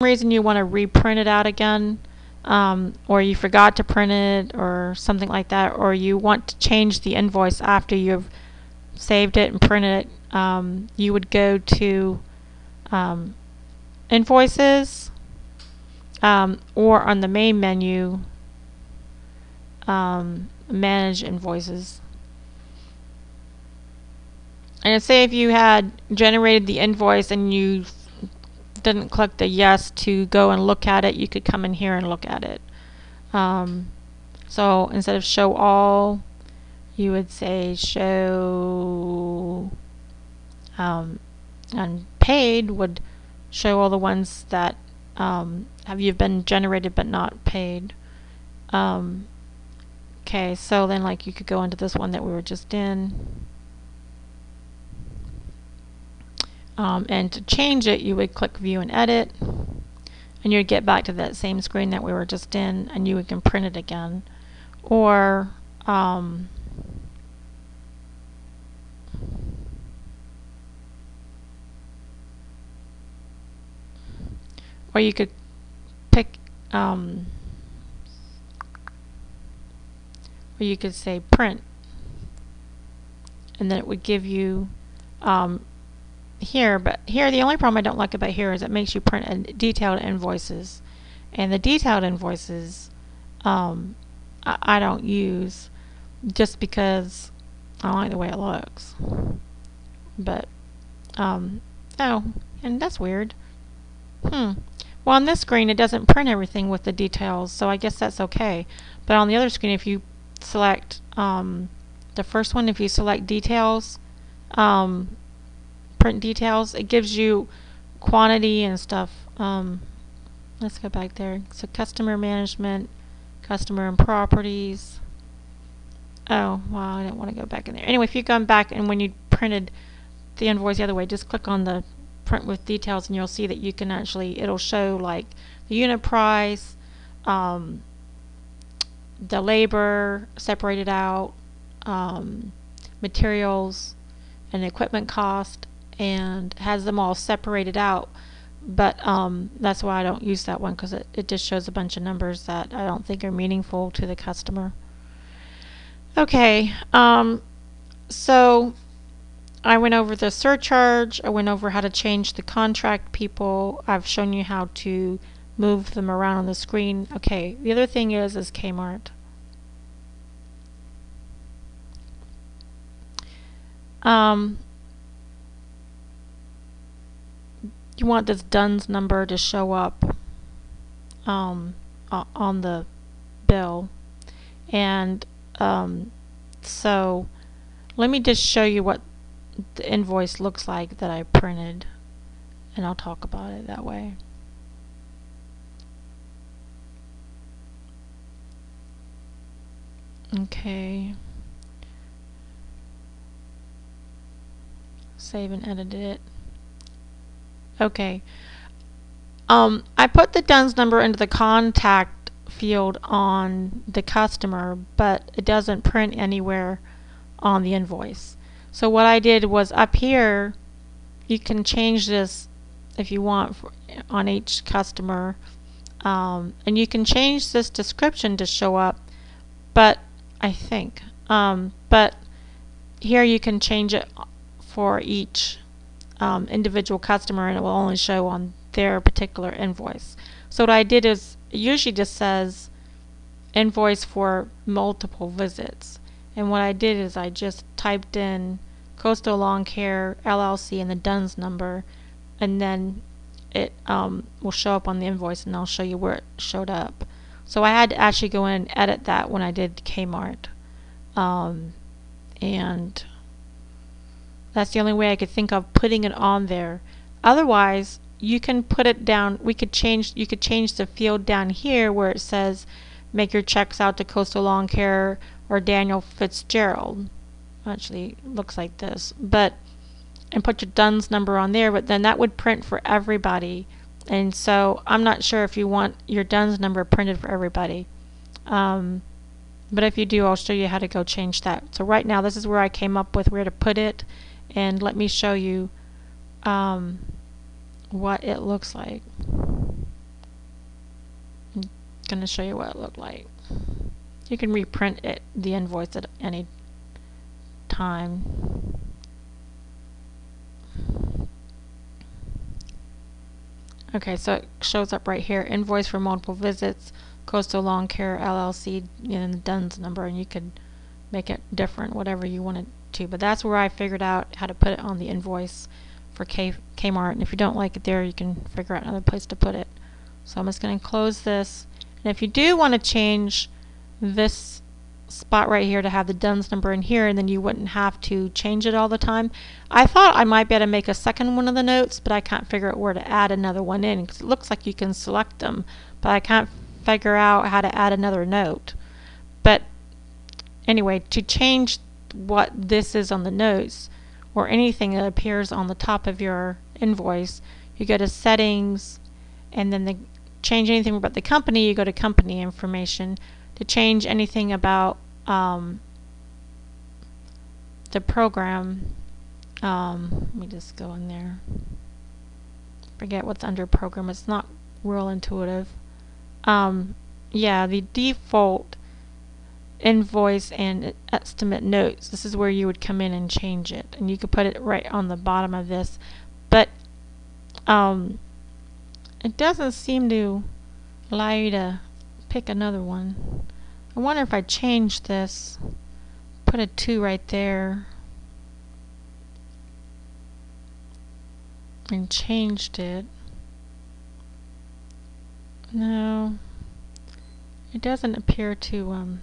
reason you want to reprint it out again, or you forgot to print it or something like that, or you want to change the invoice after you've saved it and printed it, you would go to invoices, or on the main menu, manage invoices. And say if you had generated the invoice and you didn't click the yes to go and look at it, you could come in here and look at it. So instead of show all, you would say show, and paid would show all the ones that have been generated but not paid. Okay, so then like you could go into this one that we were just in. And to change it, you would click view and edit, and you'd get back to that same screen that we were just in, and you can print it again. Or you could pick, or you could say print, and then it would give you here. But here, the only problem I don't like about here is it makes you print detailed invoices, and the detailed invoices I don't use just because I don't like the way it looks. But oh, and that's weird. Well, on this screen it doesn't print everything with the details, so I guess that's okay. But on the other screen, if you select the first one, if you select details, print details, it gives you quantity and stuff. Let's go back there. So customer management, customer and properties. Oh, wow, I didn't want to go back in there. Anyway, if you come back and when you printed the invoice the other way, just click on the print with details and you'll see that you can actually, it'll show like the unit price, the labor separated out, materials and equipment cost, and has them all separated out. But that's why I don't use that one, because it just shows a bunch of numbers that I don't think are meaningful to the customer. Okay, so I went over the surcharge, I went over how to change the contract people, I've shown you how to move them around on the screen. Okay, the other thing is Kmart. You want this DUNS number to show up on the bill, and so let me just show you what the invoice looks like that I printed, and I'll talk about it that way. Okay, save and edit it. Okay, I put the DUNS number into the contact field on the customer, but it doesn't print anywhere on the invoice. So what I did was up here, you can change this if you want on each customer, and you can change this description to show up, but I think, but here you can change it for each individual customer, and it will only show on their particular invoice. So what I did is, it usually just says invoice for multiple visits, and what I did is I just typed in Coastal Lawn Care LLC and the DUNS number, and then it will show up on the invoice, and I'll show you where it showed up. So I had to actually go in and edit that when I did Kmart, and that's the only way I could think of putting it on there. Otherwise, you can put it down. You could change the field down here where it says make your checks out to Coastal Lawn Care or Daniel Fitzgerald. Actually, it looks like this, and put your DUNS number on there, but then that would print for everybody. And so I'm not sure if you want your DUNS number printed for everybody. But if you do, I'll show you how to go change that. So right now, this is where I came up with where to put it, and let me show you what it looks like. Going to show you what it looked like. You can reprint it, the invoice at any time. Okay, so it shows up right here, invoice for multiple visits, Coastal Lawn Care LLC, and the DUNS number, and you could make it different, whatever you wanted to. But that's where I figured out how to put it on the invoice for Kmart, and if you don't like it there, you can figure out another place to put it. So I'm just going to close this, and if you do want to change this spot right here to have the DUNS number in here, and then you wouldn't have to change it all the time. I thought I might be able to make a second one of the notes, but I can't figure out where to add another one in, because it looks like you can select them, but I can't figure out how to add another note. But anyway, to change what this is on the notes, or anything that appears on the top of your invoice, you go to settings, and then change anything about the company, you go to company information. To change anything about the program, let me just go in there. Forget what's under program. It's not real intuitive. Yeah, the default invoice and estimate notes. This is where you would come in and change it, and you could put it right on the bottom of this. But it doesn't seem to allow you to pick another one. I wonder if I change this, put a 2 right there, and changed it. No, it doesn't appear to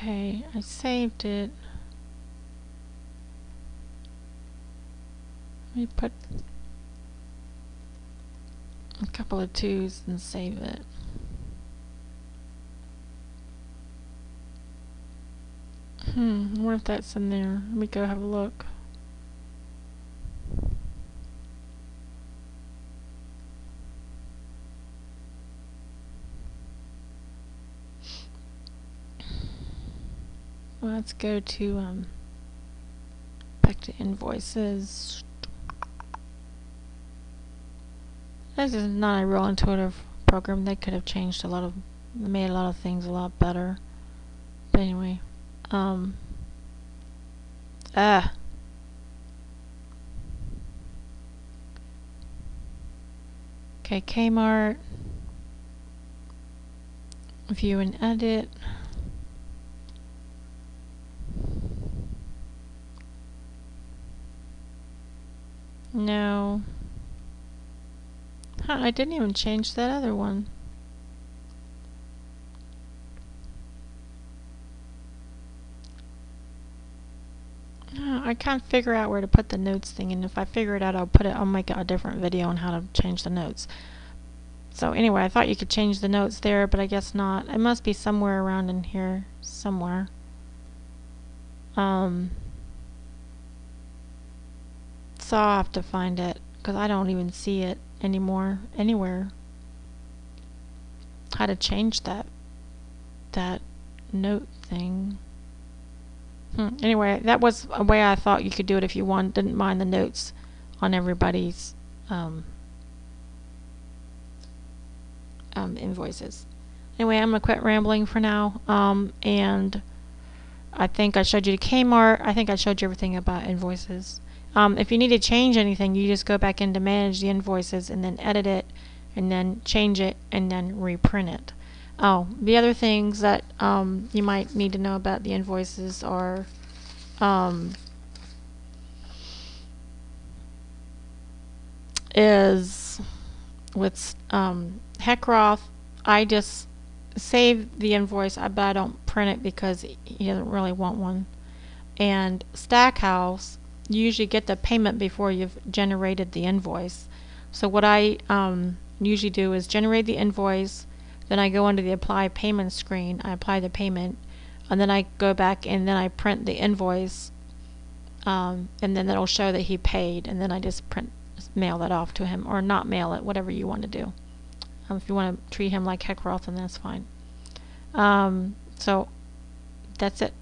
okay, I saved it. Let me put a couple of 2s and save it. I wonder if that's in there. Let me go have a look. Well, let's go to back to invoices. This is not a real intuitive program. They could have changed made a lot of things a lot better. But anyway, okay, Kmart, view and edit. No. Huh, I didn't even change that other one. I can't figure out where to put the notes thing, and if I figure it out, I'll make a different video on how to change the notes. So anyway, I thought you could change the notes there, but I guess not. It must be somewhere around in here somewhere. So I'll have to find it, because I don't even see it anymore anywhere. How to change that note thing. Anyway, that was a way I thought you could do it if you didn't mind the notes on everybody's invoices. Anyway, I'm gonna quit rambling for now. And I think I showed you the Kmart. I think I showed you everything about invoices. If you need to change anything, you just go back into manage the invoices and then edit it and then change it and then reprint it. Oh, the other things that you might need to know about the invoices are is with Heckroth, I just save the invoice, but I don't print it because he doesn't really want one. And Stackhouse, you usually get the payment before you've generated the invoice. So what I usually do is generate the invoice, then I go under the apply payment screen, I apply the payment, and then I go back and then I print the invoice and then it'll show that he paid, and then I just mail that off to him, or not mail it, whatever you want to do. If you want to treat him like Heckroth, then that's fine. So that's it.